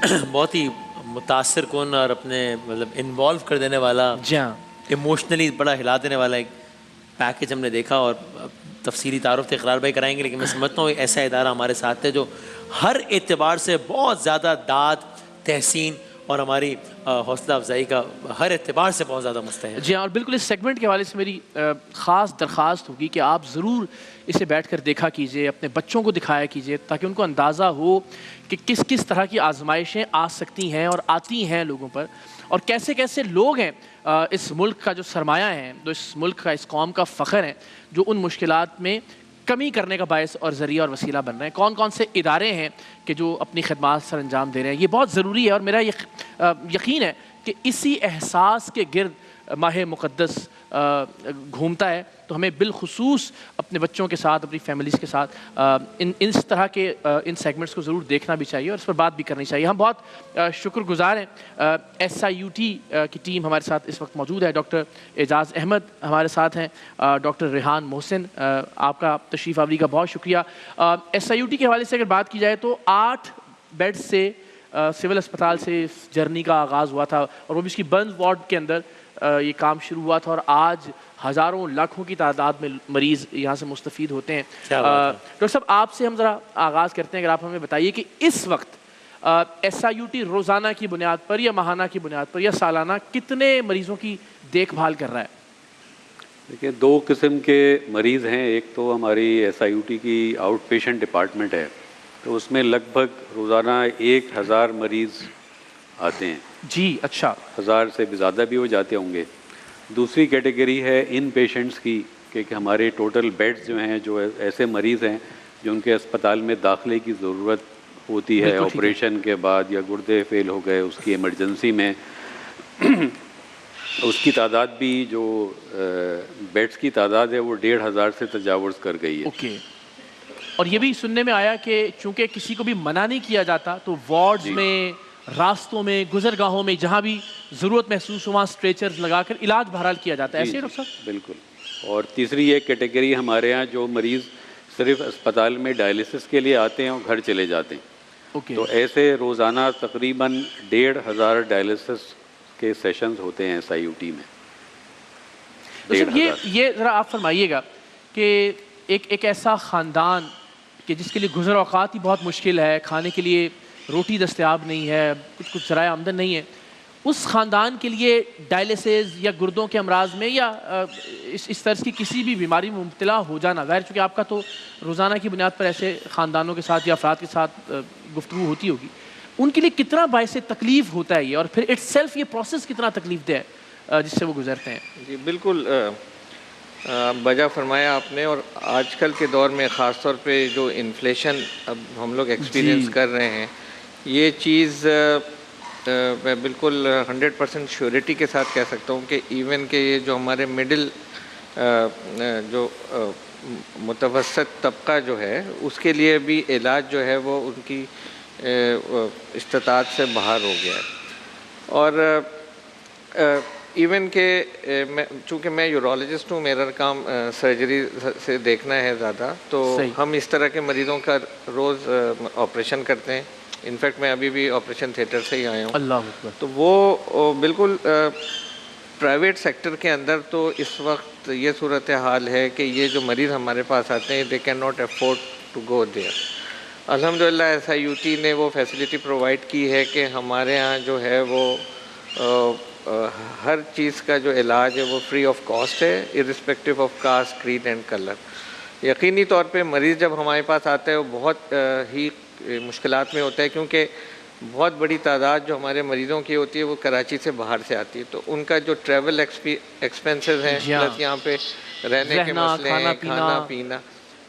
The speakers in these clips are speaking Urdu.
بہت ہی متاثر کن اور اپنے مطلب انوالو کر دینے والا، جی ہاں، ایموشنلی بڑا ہلا دینے والا ایک پیکیج ہم نے دیکھا، اور تفصیلی تعارف تو اقرار بھائی کرائیں گے، لیکن میں سمجھتا ہوں ایک ایسا ادارہ ہمارے ساتھ ہے جو ہر اعتبار سے بہت زیادہ داد، تحسین اور ہماری حوصلہ افزائی کا ہر اعتبار سے بہت زیادہ مستحق جی ہے۔ ہاں، اور بالکل اس سیگمنٹ کے حوالے سے میری خاص درخواست ہوگی کہ آپ ضرور اسے بیٹھ کر دیکھا کیجئے، اپنے بچوں کو دکھایا کیجئے، تاکہ ان کو اندازہ ہو کہ کس کس طرح کی آزمائشیں آ سکتی ہیں اور آتی ہیں لوگوں پر، اور کیسے کیسے لوگ ہیں اس ملک کا جو سرمایہ ہیں، جو اس ملک کا، اس قوم کا فخر ہیں، جو ان مشکلات میں کمی کرنے کا باعث اور ذریعہ اور وسیلہ بن رہے ہیں۔ کون کون سے ادارے ہیں کہ جو اپنی خدمات سر انجام دے رہے ہیں، یہ بہت ضروری ہے، اور میرا یقین ہے کہ اسی احساس کے گرد ماہ مقدس گھومتا ہے، تو ہمیں بالخصوص اپنے بچوں کے ساتھ، اپنی فیملیز کے ساتھ اس طرح کے ان سیگمنٹس کو ضرور دیکھنا بھی چاہیے اور اس پر بات بھی کرنی چاہیے۔ ہم بہت شکر گزار ہیں، SIUT کی ٹیم ہمارے ساتھ اس وقت موجود ہے، ڈاکٹر اعجاز احمد ہمارے ساتھ ہیں، ڈاکٹر ریحان محسن، آپ کا تشریف آوری کا بہت شکریہ۔ SIUT کے حوالے سے اگر بات کی جائے تو 8 بیڈ سے سول اسپتال سے اس جرنی کا آغاز ہوا تھا، اور وہ بھی اس کی برنز وارڈ کے اندر یہ کام شروع ہوا تھا، اور آج ہزاروں لاکھوں کی تعداد میں مریض یہاں سے مستفید ہوتے ہیں۔ کیا بات ہے۔ ڈاکٹر صاحب، آپ سے ہم ذرا آغاز کرتے ہیں، اگر آپ ہمیں بتائیے کہ اس وقت SIUT روزانہ کی بنیاد پر یا ماہانہ کی بنیاد پر یا سالانہ کتنے مریضوں کی دیکھ بھال کر رہا ہے؟ دیکھیے، 2 قسم کے مریض ہیں۔ ایک تو ہماری SIUT کی آؤٹ پیشنٹ ڈپارٹمنٹ ہے، تو اس میں لگ بھگ روزانہ 1000 مریض آتے ہیں۔ جی، اچھا۔ 1000 سے بھی زیادہ بھی ہو جاتے ہوں گے۔ دوسری کیٹیگری ہے ان پیشنٹس کی، کہ ہمارے ٹوٹل بیڈز جو ہیں، جو ایسے مریض ہیں جو ان کے اسپتال میں داخلے کی ضرورت ہوتی ہے آپریشن کے بعد، یا گردے فیل ہو گئے اس کی ایمرجنسی میں، اس کی تعداد بھی، جو بیڈز کی تعداد ہے وہ 1500 سے تجاوز کر گئی ہے۔ اوکے، اور یہ بھی سننے میں آیا کہ چونکہ کسی کو بھی منع نہیں کیا جاتا، تو وارڈز میں، راستوں میں، گزرگاہوں میں جہاں بھی ضرورت محسوس ہو وہاں اسٹریچرز لگا کر علاج بہرحال کیا جاتا ہے، ایسے ہی ڈاکٹر صاحب؟ بالکل۔ اور تیسری ایک کیٹیگری ہمارے ہاں جو مریض صرف اسپتال میں ڈائلیسس کے لیے آتے ہیں اور گھر چلے جاتے ہیں، تو ایسے روزانہ تقریباً 1500 ڈائلیسس کے سیشنز ہوتے ہیں SIUT میں۔ یہ ذرا آپ فرمائیے گا کہ ایک ایسا خاندان کہ جس کے لیے گزر اوقات ہی بہت مشکل ہے، کھانے کے لیے روٹی دستیاب نہیں ہے، کچھ ذرائع آمدن نہیں ہے، اس خاندان کے لیے ڈائلیسس یا گردوں کے امراض میں یا اس طرح کی کسی بھی بیماری میں مبتلا ہو جانا، ظاہر چونکہ آپ کا تو روزانہ کی بنیاد پر ایسے خاندانوں کے ساتھ یا افراد کے ساتھ گفتگو ہوتی ہوگی، ان کے لیے کتنا باعث تکلیف ہوتا ہے یہ، اور پھر اٹ سیلف یہ پروسیس کتنا تکلیف دہ ہے جس سے وہ گزرتے ہیں؟ جی بالکل بجا فرمایا آپ نے، اور آج کل کے دور میں خاص طور پہ جو انفلیشن اب ہم لوگ ایکسپیرینس کر رہے ہیں، یہ چیز میں بالکل 100% شیورٹی کے ساتھ کہہ سکتا ہوں کہ ایون کہ یہ جو ہمارے مڈل جو متوسط طبقہ جو ہے، اس کے لیے بھی علاج جو ہے وہ ان کی استطاعت سے باہر ہو گیا ہے۔ اور ایون کہ چونکہ میں یورولوجسٹ ہوں، میرا کام سرجری سے دیکھنا ہے زیادہ، تو ہم اس طرح کے مریضوں کا روز آپریشن کرتے ہیں۔ انفیکٹ میں ابھی بھی آپریشن تھیٹر سے ہی آیا ہوں۔ اللہ اکبر۔ تو وہ بالکل پرائیویٹ سیکٹر کے اندر تو اس وقت یہ صورتحال ہے کہ یہ جو مریض ہمارے پاس آتے ہیں، they can not afford to go there. الحمدللہ SIUT نے وہ فیسلٹی پرووائڈ کی ہے کہ ہمارے ہاں جو ہے وہ ہر چیز کا جو علاج ہے وہ فری آف کاسٹ ہے، irrespective of cost, creed and colour. یقینی طور پہ مریض جب ہمارے پاس آتا ہے وہ بہت ہی مشکلات میں ہوتا ہے، کیونکہ بہت بڑی تعداد جو ہمارے مریضوں کی ہوتی ہے وہ کراچی سے باہر سے آتی ہے، تو ان کا جو ٹریول ایکسپینسز ہیں، پلس یہاں پہ رہنے کے مسئلے ہیں، کھانا پینا،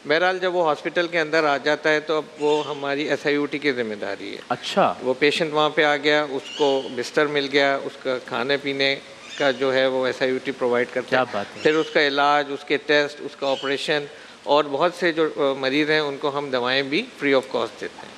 بہرحال جب وہ ہاسپٹل کے اندر آ جاتا ہے تو اب وہ ہماری SIUT کی ذمہ داری ہے۔ اچھا، وہ پیشنٹ وہاں پہ آ گیا، اس کو بستر مل گیا، اس کا کھانے پینے کا جو ہے وہ SIUT پرووائڈ کرتا ہے، پھر اس کا علاج، اس کے ٹیسٹ، اس کا آپریشن، اور بہت سے جو مریض ہیں ان کو ہم دوائیں بھی فری آف کاسٹ دیتے ہیں۔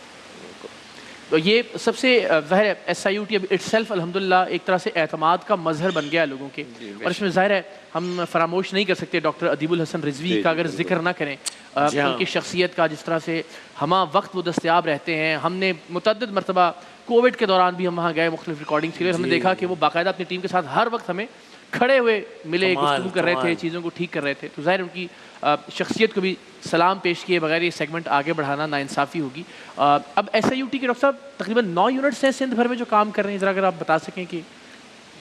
یہ سب سے ظاہر ہے ایس آئی یو ٹی اب اٹ سیلف الحمدللہ ایک طرح سے اعتماد کا مظہر بن گیا ہے لوگوں کے، اور اس میں ظاہر ہے ہم فراموش نہیں کر سکتے ڈاکٹر ادیب الحسن رضوی کا اگر ذکر نہ کریں، ان کی شخصیت کا، جس طرح سے ہمہ وقت وہ دستیاب رہتے ہیں. ہم نے متعدد مرتبہ کووڈ کے دوران بھی ہم وہاں گئے مختلف ریکارڈنگ کے لیے، ہم نے دیکھا کہ وہ باقاعدہ اپنی ٹیم کے ساتھ ہر وقت ہمیں کھڑے ہوئے ملے، گفتگو کر رہے تھے، چیزوں کو ٹھیک کر رہے تھے. تو ظاہر ان کی شخصیت کو بھی سلام پیش کیے بغیر یہ سیگمنٹ آگے بڑھانا ناانصافی ہوگی. اب ایس آئی یو ٹی کے ڈاکٹر صاحب تقریباً 9 یونٹس ہیں سندھ بھر میں جو کام کر رہے ہیں، ذرا اگر آپ بتا سکیں کہ.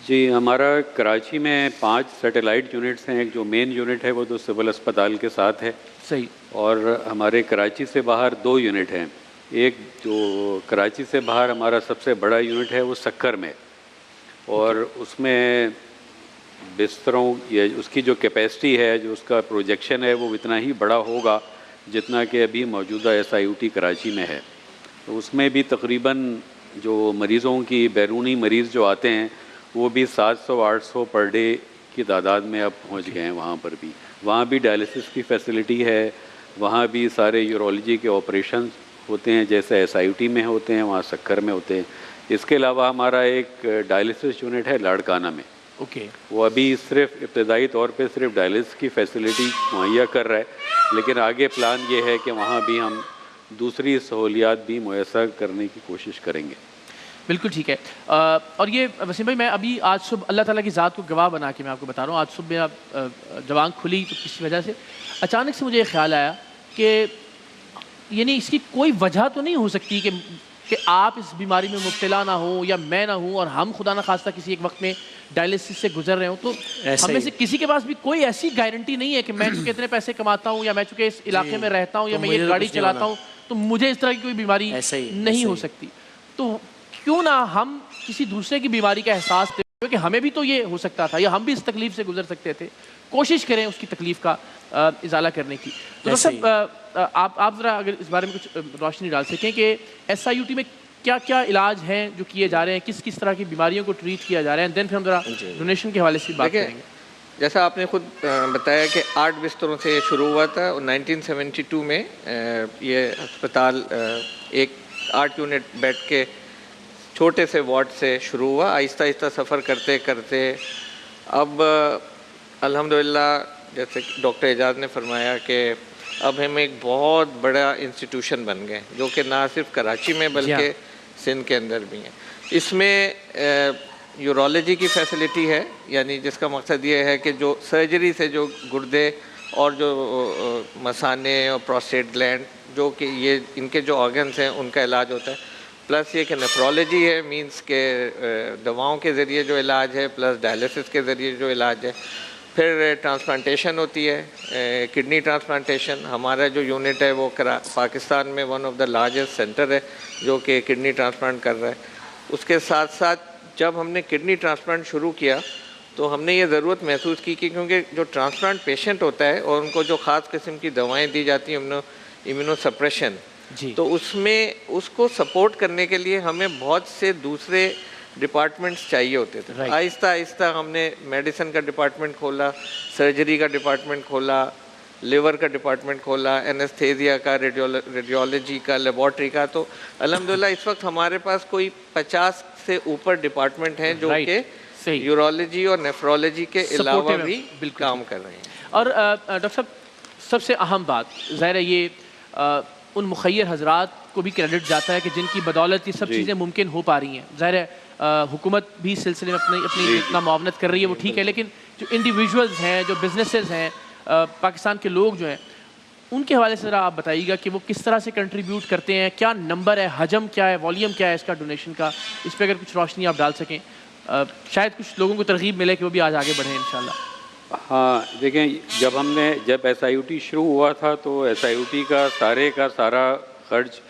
جی، ہمارا کراچی میں 5 سیٹلائٹ یونٹس ہیں. ایک جو مین یونٹ ہے وہ تو سول اسپتال کے ساتھ ہے، صحیح. اور ہمارے کراچی سے باہر 2 یونٹ ہیں. ایک جو کراچی سے باہر ہمارا سب سے بڑا یونٹ ہے وہ سکر میں، اور اس میں بستروں یا اس کی جو کیپیسٹی ہے، جو اس کا پروجیکشن ہے، وہ اتنا ہی بڑا ہوگا جتنا کہ ابھی موجودہ S I U T Karachi میں ہے. تو اس میں بھی تقریباً جو مریضوں کی بیرونی مریض جو آتے ہیں وہ بھی 700-800 پر ڈے کی تعداد میں اب پہنچ گئے ہیں. وہاں بھی ڈائلسس کی فیسلٹی ہے، وہاں بھی سارے یورولوجی کے آپریشنز ہوتے ہیں جیسے ایس آئی یو ٹی میں ہوتے ہیں، وہاں سکر میں ہوتے ہیں. اس کے علاوہ ہمارا ایک ڈائلسس یونٹ ہے لاڑکانہ میں. اوکے. وہ ابھی صرف ابتدائی طور پہ صرف ڈائلسس کی فیسلٹی مہیا کر رہا ہے، لیکن آگے پلان یہ ہے کہ وہاں بھی ہم دوسری سہولیات بھی میسر کرنے کی کوشش کریں گے. بالکل ٹھیک ہے. اور یہ وسیم بھائی، میں ابھی آج صبح اللہ تعالیٰ کی ذات کو گواہ بنا کے میں آپ کو بتا رہا ہوں، آج صبح میرا جب آنکھ کھلی تو کسی وجہ سے اچانک سے مجھے یہ خیال آیا کہ یعنی اس کی کوئی وجہ تو نہیں ہو سکتی کہ آپ اس بیماری میں مبتلا نہ ہوں یا میں نہ ہوں، اور ہم خدا نہ خواستہ کسی ایک وقت میں ڈائلسس سے گزر رہے ہوں. تو ہم میں سے کسی کے پاس بھی کوئی ایسی گارنٹی نہیں ہے کہ میں چونکہ اتنے پیسے کماتا ہوں یا میں چونکہ اس علاقے میں رہتا ہوں یا میں یہ گاڑی چلاتا ہوں تو مجھے اس طرح کی کوئی بیماری نہیں ہو سکتی. تو کیوں نہ ہم کسی دوسرے کی بیماری کا احساس دیں، کیونکہ ہمیں بھی تو یہ ہو سکتا تھا یا ہم بھی اس تکلیف سے گزر سکتے تھے. کوشش کریں اس کی تکلیف کا ازالہ کرنے کی. تو ڈاکٹر صاحب آپ ذرا اگر اس بارے میں کچھ روشنی ڈال سکیں کہ ایس آئی یو ٹی میں کیا کیا علاج ہیں جو کیے جا رہے ہیں، کس کس طرح کی بیماریوں کو ٹریٹ کیا جا رہا ہے، دین پھر ہم ذرا ڈونیشن کے حوالے سے بات کریں گے. جیسا آپ نے خود بتایا کہ 8 بستروں سے یہ شروع ہوا تھا. 1972 میں یہ ہسپتال ایک 8 یونٹ بیڈ کے چھوٹے سے وارڈ سے شروع ہوا. آہستہ آہستہ سفر کرتے کرتے اب الحمدللہ جیسے ڈاکٹر اعجاز نے فرمایا کہ اب ہم ایک بہت بڑا انسٹیٹیوشن بن گئے جو کہ نہ صرف کراچی میں بلکہ سندھ کے اندر بھی ہیں. اس میں یورولوجی کی فیسلٹی ہے، یعنی جس کا مقصد یہ ہے کہ جو سرجری سے جو گردے اور جو مثانے اور پروسٹیٹ گلینڈ جو کہ یہ ان کے جو آرگنز ہیں ان کا علاج ہوتا ہے. پلس یہ کہ نیفرولوجی ہے، مینس کہ دواؤں کے ذریعے جو علاج ہے، پلس ڈائلسس کے ذریعے جو علاج ہے. پھر ٹرانسپلانٹیشن ہوتی ہے، کڈنی ٹرانسپلانٹیشن. ہمارا جو یونٹ ہے وہ پاکستان میں one of the largest centre ہے جو کہ کڈنی ٹرانسپلانٹ کر رہا ہے. اس کے ساتھ ساتھ جب ہم نے کڈنی ٹرانسپلانٹ شروع کیا تو ہم نے یہ ضرورت محسوس کی کہ کیونکہ جو ٹرانسپلانٹ پیشنٹ ہوتا ہے اور ان کو جو خاص قسم کی دوائیں دی جاتی ہیں امیونو سپریشن، تو اس میں اس کو سپورٹ کرنے کے لیے ہمیں بہت سے دوسرے ڈپارٹمنٹس چاہیے ہوتے تھے. آہستہ آہستہ ہم نے میڈیسن کا ڈپارٹمنٹ کھولا، سرجری کا ڈپارٹمنٹ کھولا، لیور کا ڈپارٹمنٹ کھولا، اینستھیزیا کا، ریڈیولوجی کا، لیبارٹری کا. تو الحمدللہ اس وقت ہمارے پاس کوئی 50 سے اوپر ڈپارٹمنٹ ہیں جو کہ یورولوجی اور نیفرولوجی کے علاوہ بھی کام کر رہے ہیں. اور ڈاکٹر صاحب سب سے اہم بات ظاہر ہے یہ ان مخیر حضرات کو بھی کریڈٹ جاتا ہے کہ جن کی بدولت یہ سب چیزیں ممکن ہو پا رہی ہیں. ظاہر ہے حکومت بھی اس سلسلے میں اپنی جتنا معاونت کر رہی ہے وہ ٹھیک ہے، لیکن جو انڈیویژولز ہیں، جو بزنسز ہیں، پاکستان کے لوگ جو ہیں، ان کے حوالے سے ذرا آپ بتائیے گا کہ وہ کس طرح سے کنٹریبیوٹ کرتے ہیں، کیا نمبر ہے، حجم کیا ہے، والیوم کیا ہے اس کا ڈونیشن کا. اس پہ اگر کچھ روشنی آپ ڈال سکیں شاید کچھ لوگوں کو ترغیب ملے کہ وہ بھی آج آگے بڑھیں انشاءاللہ. ہاں دیکھیں، جب ایس آئی یو ٹی شروع ہوا تھا تو ایس آئی یو ٹی کا سارا خرچ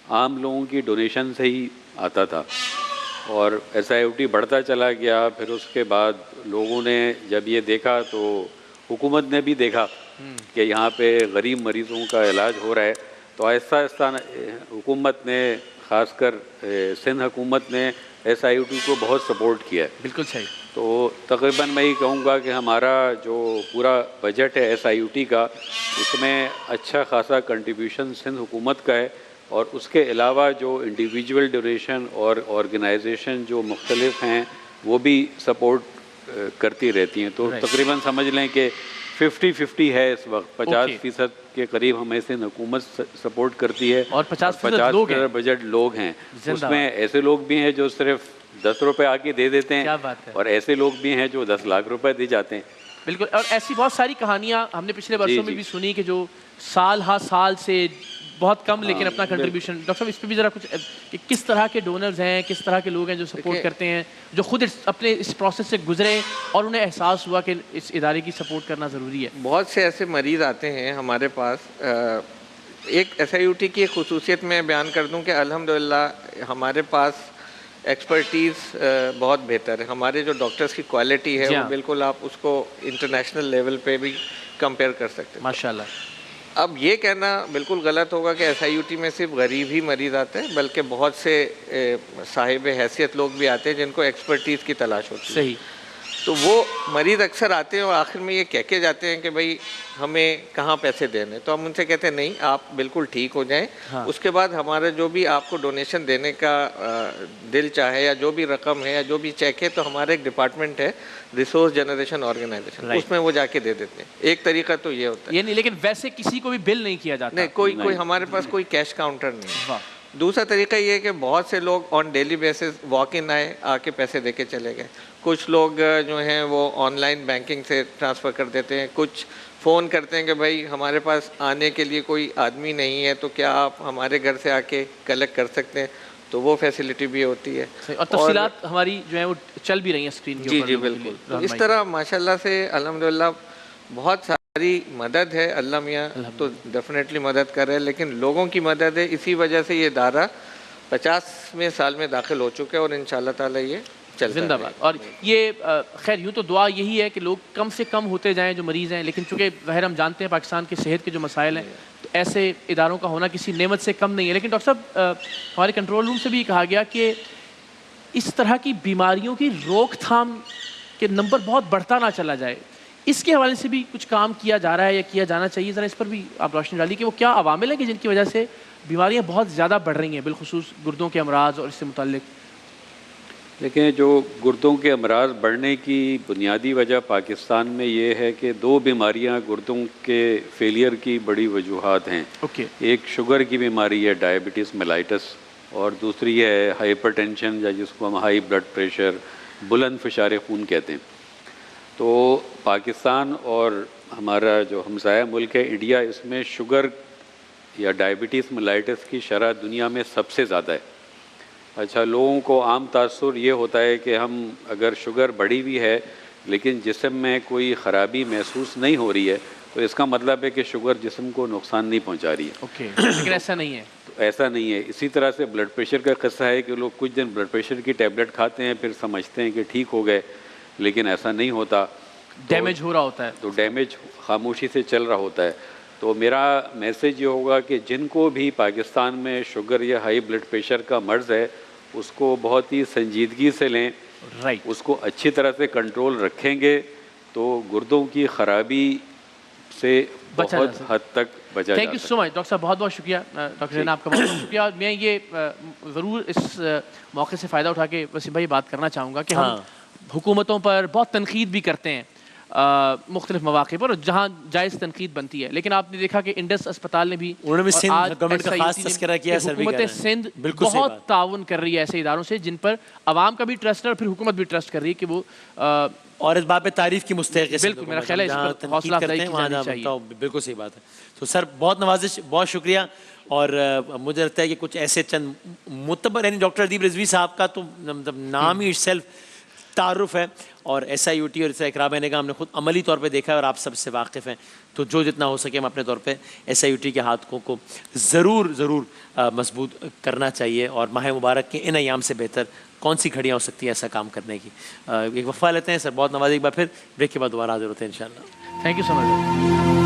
عام لوگوں کی ڈونیشن سے ہی آتا تھا، اور ایس آئی یو ٹی بڑھتا چلا گیا. پھر اس کے بعد لوگوں نے جب یہ دیکھا تو حکومت نے بھی دیکھا کہ یہاں پہ غریب مریضوں کا علاج ہو رہا ہے، تو آہستہ آہستہ حکومت نے، خاص کر سندھ حکومت نے ایس آئی یو ٹی کو بہت سپورٹ کیا ہے. بالکل صحیح. تو تقریباً میں یہ کہوں گا کہ ہمارا جو پورا بجٹ ہے ایس آئی یو ٹی کا، اس میں اچھا خاصا کنٹریبیوشن سندھ حکومت کا ہے، اور اس کے علاوہ جو انڈیویجول ڈیوریشن اور آرگنائزیشن جو مختلف ہیں وہ بھی سپورٹ کرتی رہتی ہیں. تو تقریباً سمجھ لیں کہ 50-50 ہے اس وقت. 50% کے قریب ہمیں سے حکومت سپورٹ کرتی ہے اور 50% بجٹ لوگ ہیں. اس میں ایسے لوگ بھی ہیں جو صرف 10 روپے آ کے دے دیتے ہیں اور ایسے لوگ بھی ہیں جو 10 لاکھ روپے دے جاتے ہیں. بالکل. اور ایسی بہت ساری کہانیاں ہم نے پچھلے برسوں میں بھی سنی کہ جو سال ہا سال سے بہت کم لیکن اپنا کنٹریبیوشن. ڈاکٹر صاحب اس پہ بھی ذرا کچھ کہ کس طرح کے ڈونرز ہیں, کس طرح کے لوگ ہیں جو سپورٹ کرتے ہیں, جو خود اپنے اس پروسیس سے گزرے اور انہیں احساس ہوا کہ اس ادارے کی سپورٹ کرنا ضروری ہے. بہت سے ایسے مریض آتے ہیں ہمارے پاس. ایک SIUT کی خصوصیت میں بیان کر دوں کہ الحمدللہ ہمارے پاس ایکسپرٹیز بہت بہتر ہے. ہمارے جو ڈاکٹرز کی کوالٹی ہے وہ بالکل آپ اس کو انٹرنیشنل لیول پہ بھی کمپیئر کر سکتے ہیں ماشاء اللہ. اب یہ کہنا بالکل غلط ہوگا کہ SIUT میں صرف غریب ہی مریض آتے ہیں, بلکہ بہت سے صاحب حیثیت لوگ بھی آتے ہیں جن کو ایکسپرٹیز کی تلاش ہوتی ہے. صحیح. تو وہ مریض اکثر آتے ہیں اور آخر میں یہ کہہ کے جاتے ہیں کہ بھائی ہمیں کہاں پیسے دینے. تو ہم ان سے کہتے ہیں نہیں, آپ بالکل ٹھیک ہو جائیں. اس کے بعد ہمارا جو بھی آپ کو ڈونیشن دینے کا دل چاہے یا جو بھی رقم ہے یا جو بھی چیک ہے, تو ہمارا ایک ڈپارٹمنٹ ہے ریسورس جنریشن آرگنائزیشن, اس میں وہ جا کے دے دیتے ہیں. ایک طریقہ تو یہ ہوتا ہے. یہ نہیں, لیکن ویسے کسی کو بھی بل نہیں کیا جاتا. نہیں, کوئی ہمارے پاس کوئی کیش کاؤنٹر نہیں ہے. دوسرا طریقہ یہ ہے کہ بہت سے لوگ on daily basis walk in آئے, آ کے پیسے دے کے چلے گئے. کچھ لوگ جو ہیں وہ آن لائن بینکنگ سے ٹرانسفر کر دیتے ہیں. کچھ فون کرتے ہیں کہ بھائی ہمارے پاس آنے کے لیے کوئی آدمی نہیں ہے, تو کیا آپ ہمارے گھر سے آ کے کلیکٹ کر سکتے ہیں, تو وہ فیسلٹی بھی ہوتی ہے. اور تفصیلات ہماری جو ہیں وہ چل بھی رہی ہیں اسکرین کے اوپر. جی بالکل. تو اس طرح ماشاءاللہ سے الحمدللہ بہت ساری مدد ہے. اللہ میاں تو ڈیفینیٹلی مدد کر رہے ہیں, لیکن لوگوں کی مدد ہے. اسی وجہ سے یہ ادارہ 50ویں سال میں داخل ہو چکا ہے اور انشاءاللہ تعالی یہ زندہ باد. اور یہ خیر یوں تو دعا یہی ہے کہ لوگ کم سے کم ہوتے جائیں جو مریض ہیں, لیکن چونکہ ظاہر ہم جانتے ہیں پاکستان کے صحت کے جو مسائل ہیں, تو ایسے اداروں کا ہونا کسی نعمت سے کم نہیں ہے. لیکن ڈاکٹر صاحب ہمارے کنٹرول روم سے بھی کہا گیا کہ اس طرح کی بیماریوں کی روک تھام کے نمبر بہت بڑھتا نہ چلا جائے. اس کے حوالے سے بھی کچھ کام کیا جا رہا ہے یا کیا جانا چاہیے. ذرا اس پر بھی آپ روشنی ڈالیے کہ وہ کیا عوامل ہیں کہ جن کی وجہ سے بیماریاں بہت زیادہ بڑھ رہی ہیں, بالخصوص گردوں کے امراض اور اس سے متعلق. دیکھیں, جو گردوں کے امراض بڑھنے کی بنیادی وجہ پاکستان میں یہ ہے کہ 2 بیماریاں گردوں کے فیلئر کی بڑی وجوہات ہیں. ایک شوگر کی بیماری ہے ڈائبٹیز میلائٹس, اور دوسری ہے ہائپر ٹینشن یا جس کو ہم ہائی بلڈ پریشر, بلند فشار خون کہتے ہیں. تو پاکستان اور ہمارا جو ہمسایہ ملک ہے انڈیا, اس میں شوگر یا ڈائبٹیز میلائٹس کی شرح دنیا میں سب سے زیادہ ہے. اچھا, لوگوں کو عام تاثر یہ ہوتا ہے کہ ہم اگر شوگر بڑھی ہوئی ہے لیکن جسم میں کوئی خرابی محسوس نہیں ہو رہی ہے, تو اس کا مطلب ہے کہ شوگر جسم کو نقصان نہیں پہنچا رہی ہے. لیکن ایسا نہیں ہے. تو ایسا نہیں ہے. اسی طرح سے بلڈ پریشر کا قصہ ہے کہ لوگ کچھ دن بلڈ پریشر کی ٹیبلٹ کھاتے ہیں, پھر سمجھتے ہیں کہ ٹھیک ہو گئے, لیکن ایسا نہیں ہوتا. ڈیمیج ہو رہا ہوتا ہے. تو ڈیمیج خاموشی سے چل رہا ہوتا ہے. تو میرا میسیج یہ ہوگا کہ جن کو بھی پاکستان میں شوگر یا ہائی بلڈ پریشر کا مرض ہے, اس کو بہت ہی سنجیدگی سے لیں. اس کو اچھی طرح سے کنٹرول رکھیں گے تو گردوں کی خرابی سے بہت حد تک بچا جا سکتا ہے. Thank you so much doctor صاحب, بہت بہت شکریہ. ڈاکٹر رینا آپ کا بہت بہت شکریہ. اور میں یہ ضرور اس موقع سے فائدہ اٹھا کے وسیم بھائی بات کرنا چاہوں گا کہ ہم حکومتوں پر بہت تنقید بھی کرتے ہیں مختلف مواقع پر, جہاں جائز تنقید بنتی ہے. لیکن آپ نے دیکھا کہ انڈس اسپتال نے بھی حکومت سندھ بہت تعاون کر رہی ہے ایسے اداروں سے جن پر عوام کا بھی ٹرسٹ ہے اور پھر حکومت بھی ٹرسٹ کر رہی ہے کہ وہ, اور اس بات پہ تعریف کی مستحق ہے. بالکل, میرا خیال ہے اس پر حوصلہ افزائی کی جانی چاہیے. بالکل صحیح بات ہے. تو سر بہت نوازش, بہت شکریہ. اور مجھے لگتا ہے کہ کچھ ایسے چند معتبر, یعنی ڈاکٹر ادیب رضوی صاحب کا تو نام ہی سیلف تعارف ہے, اور SIUT اور اقرا بہنے کا ہم نے خود عملی طور پہ دیکھا ہے اور آپ سب سے واقف ہیں. تو جو جتنا ہو سکے ہم اپنے طور پہ SIUT کے ہاتھوں کو ضرور مضبوط کرنا چاہیے. اور ماہ مبارک کے ان ایام سے بہتر کون سی گھڑیاں ہو سکتی ہیں ایسا کام کرنے کی. ایک وقفہ لیتے ہیں سر, بہت نوازی. ایک بار پھر بریک کے بعد دوبارہ حاضر ہوتے ہیں انشاءاللہ. Thank you so much.